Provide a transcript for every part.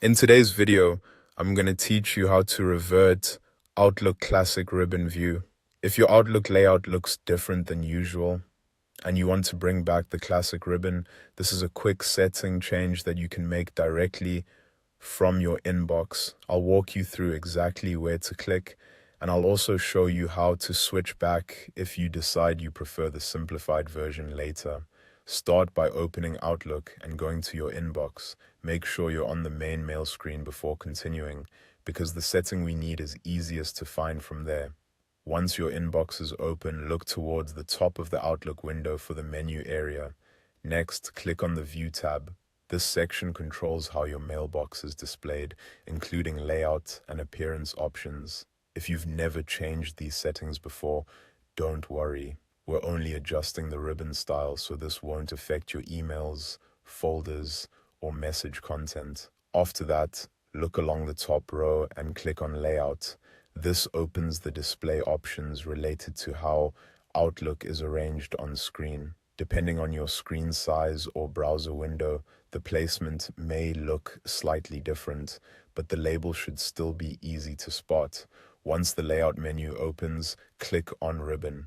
In today's video, I'm going to teach you how to revert Outlook Classic Ribbon View. If your Outlook layout looks different than usual and you want to bring back the classic ribbon, this is a quick setting change that you can make directly from your inbox. I'll walk you through exactly where to click, and I'll also show you how to switch back if you decide you prefer the simplified version later. Start by opening Outlook and going to your inbox. Make sure you're on the main mail screen before continuing, because the setting we need is easiest to find from there. Once your inbox is open, look towards the top of the Outlook window for the menu area. Next, click on the View tab. This section controls how your mailbox is displayed, including layout and appearance options. If you've never changed these settings before, don't worry. We're only adjusting the ribbon style, so this won't affect your emails, folders, or message content. After that, look along the top row and click on Layout. This opens the display options related to how Outlook is arranged on screen. Depending on your screen size or browser window, the placement may look slightly different, but the label should still be easy to spot. Once the layout menu opens, click on Ribbon.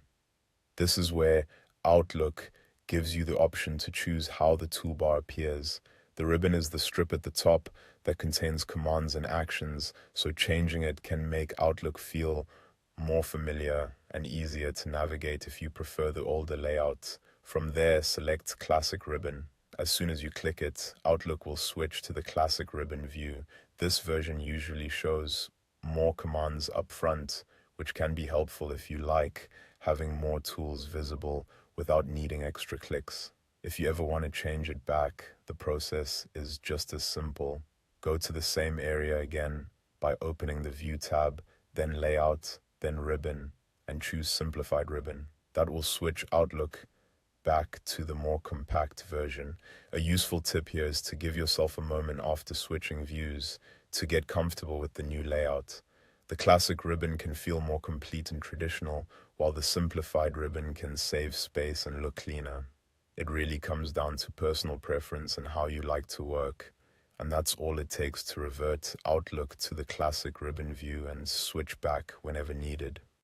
This is where Outlook gives you the option to choose how the toolbar appears. The ribbon is the strip at the top that contains commands and actions, so changing it can make Outlook feel more familiar and easier to navigate if you prefer the older layout. From there, select Classic Ribbon. As soon as you click it, Outlook will switch to the Classic Ribbon view. This version usually shows more commands up front, which can be helpful if you like having more tools visible without needing extra clicks. If you ever want to change it back, the process is just as simple. Go to the same area again by opening the View tab, then Layout, then Ribbon, and choose Simplified Ribbon. That will switch Outlook back to the more compact version. A useful tip here is to give yourself a moment after switching views to get comfortable with the new layout. The classic ribbon can feel more complete and traditional, while the simplified ribbon can save space and look cleaner. It really comes down to personal preference and how you like to work. And that's all it takes to revert Outlook to the classic ribbon view and switch back whenever needed.